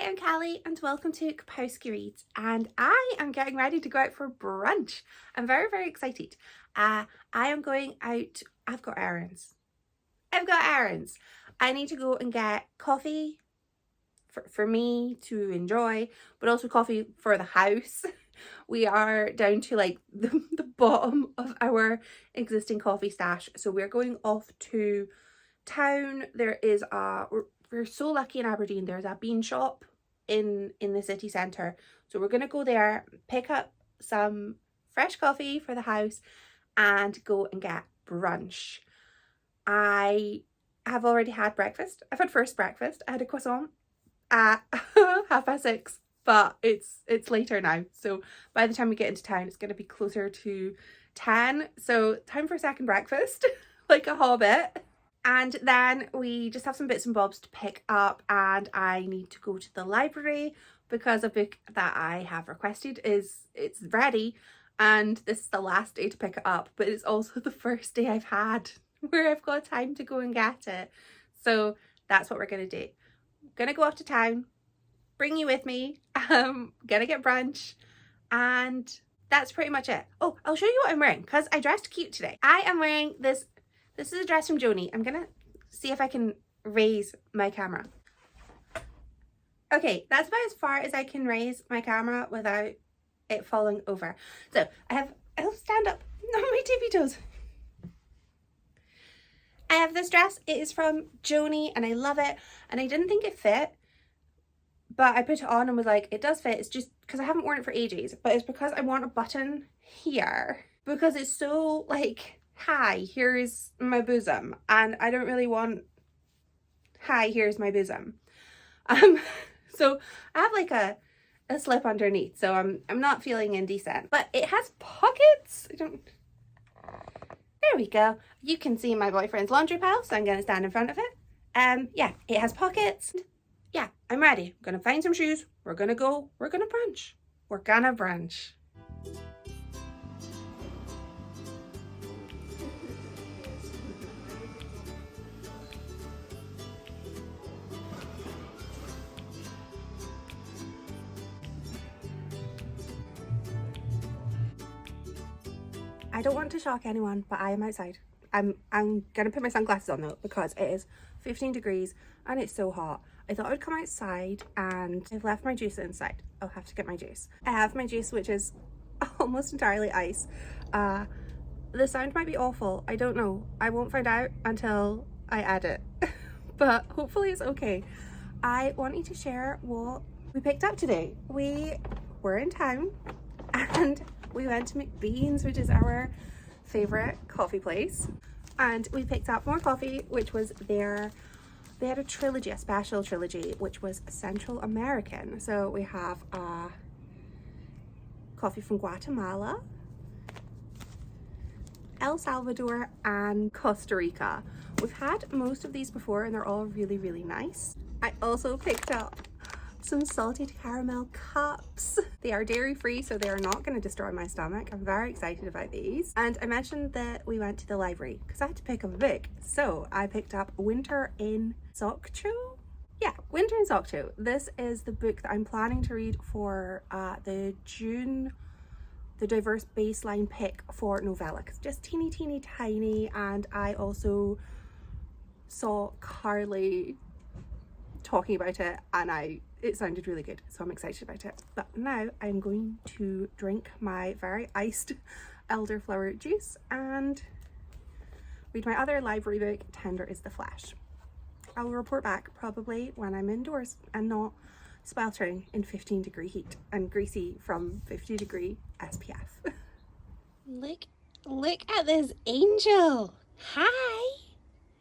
Hi, I'm Callie and welcome to Kapowski Reads, and I am getting ready to go out for brunch. I'm very excited. I am going out. I've got errands. I need to go and get coffee for me to enjoy, but also coffee for the house. We are down to like the bottom of our existing coffee stash, so we're going off to town. There is we're so lucky in Aberdeen, there's a bean shop in the city centre, so we're gonna go there, pick up some fresh coffee for the house and go and get brunch. I have already had breakfast. I've had first breakfast. I had a croissant at 6:30, but it's later now, so by the time we get into town it's going to be closer to 10, so time for second breakfast like a hobbit. And then we just have some bits and bobs to pick up, and I need to go to the library because a book that I have requested it's ready, and this is the last day to pick it up, but it's also the first day I've had where I've got time to go and get it. So that's what we're gonna do. Gonna go off to town, bring you with me, gonna get brunch, and that's pretty much it. Oh, I'll show you what I'm wearing because I dressed cute today. I am wearing this is a dress from Joni. I'm gonna see if I can raise my camera. Okay, that's about as far as I can raise my camera without it falling over. So I'll stand up on my tippy toes. I have this dress. It is from Joni and I love it, and I didn't think it fit, but I put it on and was like, it does fit. It's just because I haven't worn it for ages, but it's because I want a button here because it's so like, hi, here's my bosom, and I don't really want, hi, here's my bosom. So I have like a slip underneath, so I'm not feeling indecent, but it has pockets. There we go. You can see my boyfriend's laundry pile, so I'm gonna stand in front of it. Yeah, it has pockets. Yeah, I'm ready. I'm gonna find some shoes. We're gonna brunch. We're gonna brunch. I don't want to shock anyone, but I am outside. I'm gonna put my sunglasses on though because it is 15 degrees and it's so hot. I thought I would come outside, and I've left my juice inside. I'll have to get my juice. I have my juice, which is almost entirely ice. The sound might be awful. I don't know. I won't find out until I add it, but hopefully it's okay. I wanted to share what we picked up today. We were in town and we went to McBean's, which is our favorite coffee place, and we picked up more coffee, which was they had a trilogy, a special trilogy, which was Central American. So we have coffee from Guatemala, El Salvador, and Costa Rica. We've had most of these before and they're all really nice. I also picked up some salted caramel cups. They are dairy free, so they are not going to destroy my stomach. I'm very excited about these. And I mentioned that we went to the library because I had to pick up a book, so I picked up Winter in Sokcho. Yeah, Winter in Sokcho. This is the book that I'm planning to read for the diverse baseline pick for novella. It's just teeny tiny, and I also saw Carly talking about it and it sounded really good, so I'm excited about it. But now I'm going to drink my very iced elderflower juice and read my other library book, Tender is the Flesh. I will report back probably when I'm indoors and not sweltering in 15-degree heat and greasy from 50-degree SPF. Look at this angel. Hi.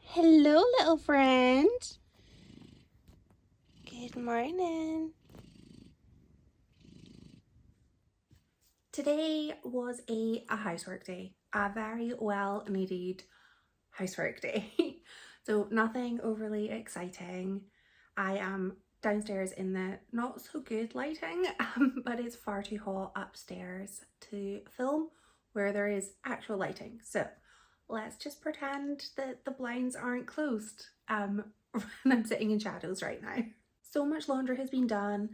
Hello, little friend. Good morning. Today was a housework day, a very well needed housework day. So nothing overly exciting. I am downstairs in the not so good lighting, but it's far too hot upstairs to film where there is actual lighting. So let's just pretend that the blinds aren't closed. And I'm sitting in shadows right now. So much laundry has been done,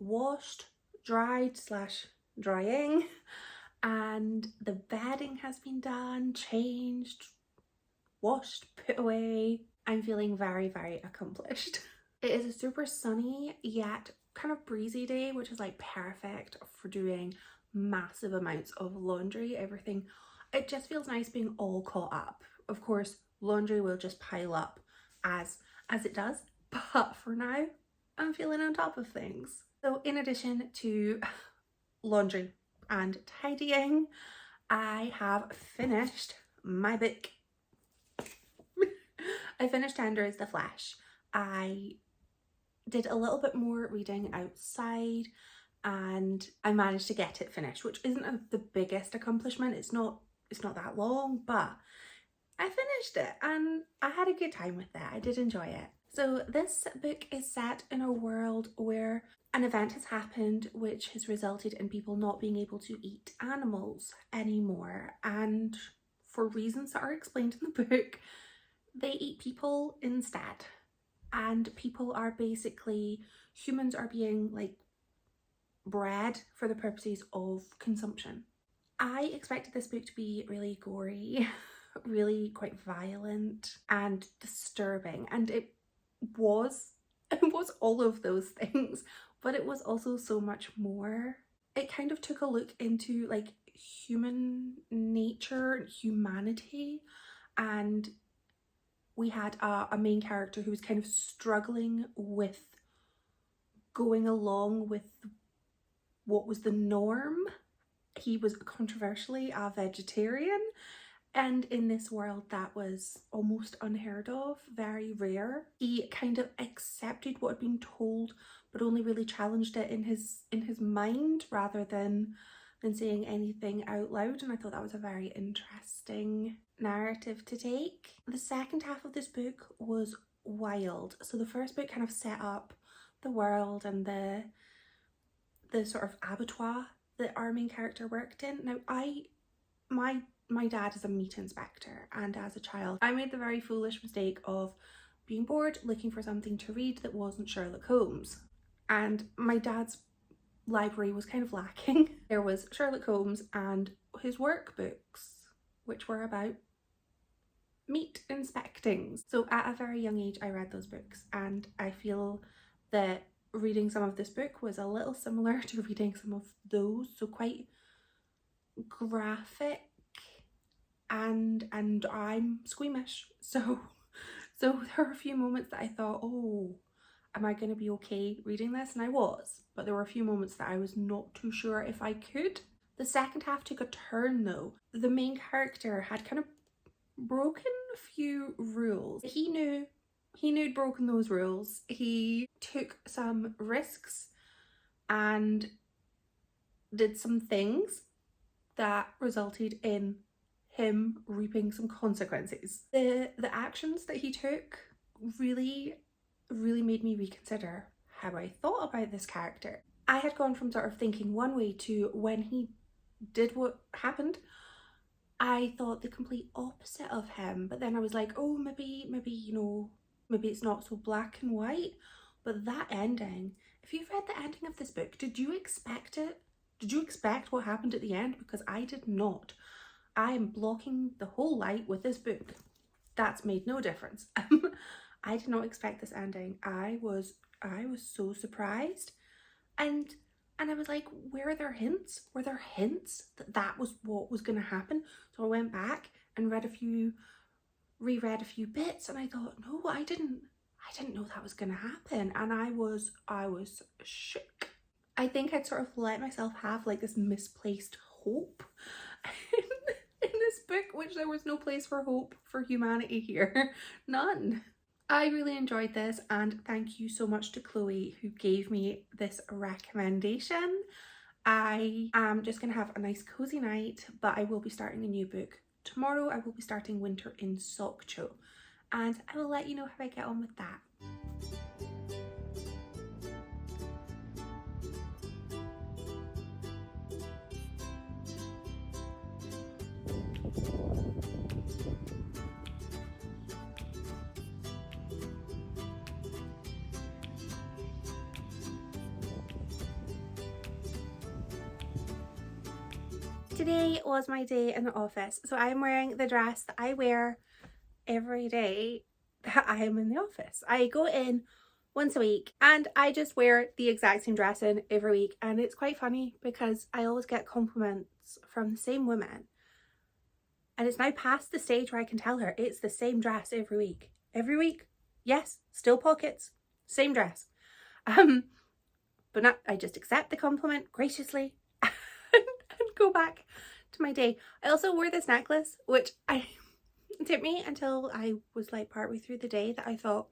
washed, dried slash drying, and the bedding has been done, changed, washed, put away. I'm feeling very, very accomplished. It is a super sunny yet kind of breezy day, which is like perfect for doing massive amounts of laundry. Everything, it just feels nice being all caught up. Of course, laundry will just pile up as it does, but for now I'm feeling on top of things. So in addition to laundry and tidying, I have finished my book. I finished Tender is the Flesh. I did a little bit more reading outside and I managed to get it finished, which isn't the biggest accomplishment. It's not that long, but I finished it and I had a good time with it. I did enjoy it. So this book is set in a world where an event has happened which has resulted in people not being able to eat animals anymore, and for reasons that are explained in the book, they eat people instead. And people are basically, humans are being like bred for the purposes of consumption. I expected this book to be really gory, really quite violent and disturbing, and it was all of those things, but it was also so much more. It kind of took a look into like human nature, humanity, and we had a main character who was kind of struggling with going along with what was the norm. He was controversially a vegetarian, and in this world that was almost unheard of, very rare. He kind of accepted what had been told, but only really challenged it in his mind rather than saying anything out loud, and I thought that was a very interesting narrative to take. The second half of this book was wild. So the first book kind of set up the world and the sort of abattoir that our main character worked in. Now my dad is a meat inspector, and as a child I made the very foolish mistake of being bored looking for something to read that wasn't Sherlock Holmes, and my dad's library was kind of lacking. There was Sherlock Holmes and his workbooks, which were about meat inspecting. So at a very young age I read those books, and I feel that reading some of this book was a little similar to reading some of those, so quite graphic, and I'm squeamish, so there were a few moments that I thought, oh, am I going to be okay reading this? And I was, but there were a few moments that I was not too sure if I could. The second half took a turn though. The main character had kind of broken a few rules. He knew he'd broken those rules. He took some risks and did some things that resulted in him reaping some consequences. The actions that he took really made me reconsider how I thought about this character. I had gone from sort of thinking one way to, when he did what happened, I thought the complete opposite of him, but then I was like, oh, maybe you know, maybe it's not so black and white. But that ending, if you've read the ending of this book, did you expect it? Did you expect what happened at the end? Because I did not. I am blocking the whole light with this book. That's made no difference. I did not expect this ending. I was so surprised, and I was like, where are their hints? Were there hints that that was what was going to happen? So I went back and reread a few bits, and I thought, no, I didn't know that was going to happen, and I was shook. I think I'd sort of let myself have like this misplaced hope in this book, which there was no place for hope for humanity here. None. I really enjoyed this, and thank you so much to Chloe who gave me this recommendation. I am just gonna have a nice cozy night, but I will be starting a new book tomorrow. I will be starting Winter in Sokcho, and I will let you know how I get on with that. Today was my day in the office, so I'm wearing the dress that I wear every day that I am in the office. I go in once a week and I just wear the exact same dress in every week, and it's quite funny because I always get compliments from the same women, and it's now past the stage where I can tell her it's the same dress every week. Every week, yes, still pockets, same dress. But not, I just accept the compliment graciously and go back to my day. I also wore this necklace, which it took me until I was like partway through the day that I thought,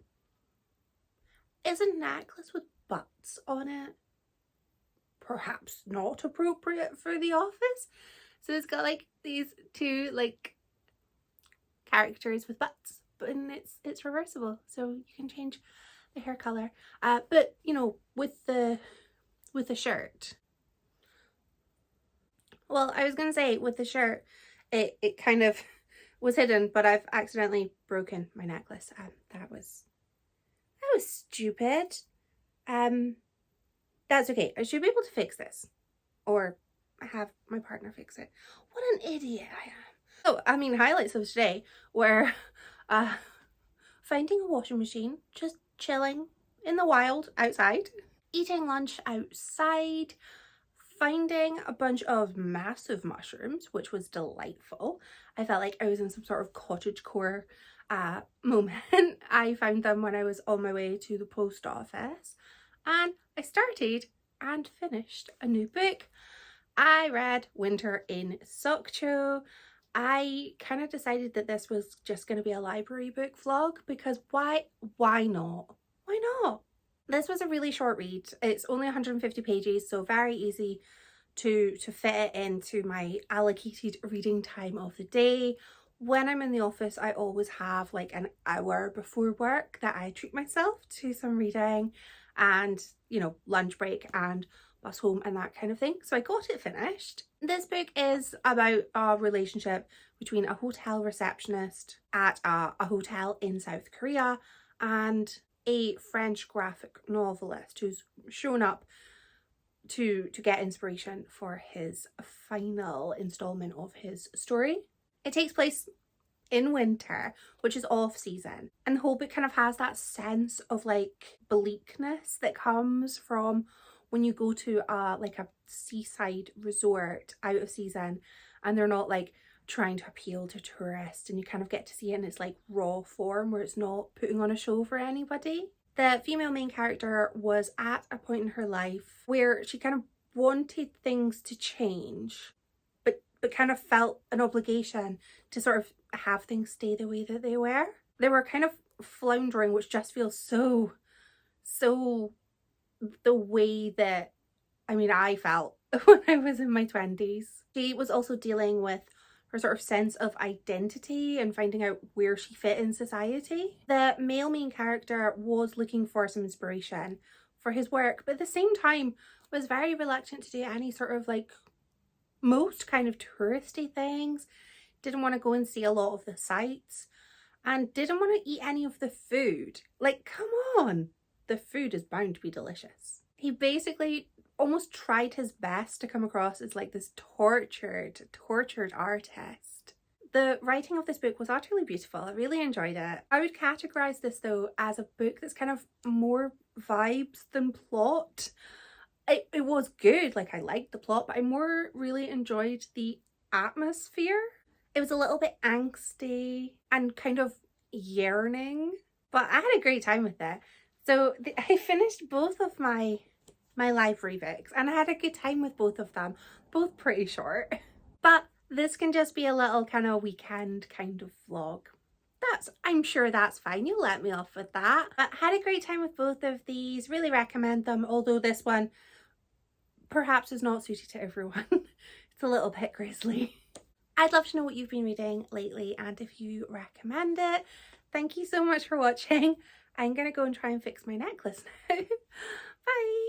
is a necklace with butts on it perhaps not appropriate for the office? So it's got like these two like characters with butts, but it's reversible, so you can change the hair color. But you know, with the shirt, well, I was gonna say with the shirt, it kind of was hidden, but I've accidentally broken my necklace. That was stupid. That's okay. I should be able to fix this, or have my partner fix it. What an idiot I am. So, I mean, highlights of today were finding a washing machine, just chilling in the wild outside, eating lunch outside, finding a bunch of massive mushrooms, which was delightful. I felt like I was in some sort of cottagecore moment. I found them when I was on my way to the post office, and I started and finished a new book. I read Winter in Sokcho. I kind of decided that this was just going to be a library book vlog because why not? Why not? This was a really short read. It's only 150 pages, so very easy to fit it into my allocated reading time of the day. When I'm in the office, I always have like an hour before work that I treat myself to some reading and, you know, lunch break and bus home and that kind of thing. So I got it finished. This book is about a relationship between a hotel receptionist at a hotel in South Korea and a French graphic novelist who's shown up to get inspiration for his final installment of his story. It takes place in winter, which is off season, and the whole book kind of has that sense of like bleakness that comes from when you go to like a seaside resort out of season and they're not like trying to appeal to tourists, and you kind of get to see it in its like raw form where it's not putting on a show for anybody. The female main character was at a point in her life where she kind of wanted things to change, but kind of felt an obligation to sort of have things stay the way that they were. They were kind of floundering, which just feels so the way that, I mean, I felt when I was in my 20s. She was also dealing with her sort of sense of identity and finding out where she fit in society. The male main character was looking for some inspiration for his work, but at the same time was very reluctant to do any sort of like most kind of touristy things, didn't want to go and see a lot of the sights, and didn't want to eat any of the food. Like, come on, the food is bound to be delicious. He basically almost tried his best to come across as like this tortured artist. The writing of this book was utterly beautiful. I really enjoyed it. I would categorize this though as a book that's kind of more vibes than plot. It was good, like I liked the plot, but I more really enjoyed the atmosphere. It was a little bit angsty and kind of yearning, but I had a great time with it. So I finished both of my library books and I had a good time with both of them, both pretty short. But this can just be a little kind of weekend kind of vlog. I'm sure that's fine. You'll let me off with that. But had a great time with both of these. Really recommend them, although this one perhaps is not suited to everyone. It's a little bit grisly. I'd love to know what you've been reading lately and if you recommend it. Thank you so much for watching. I'm gonna go and try and fix my necklace now. Bye!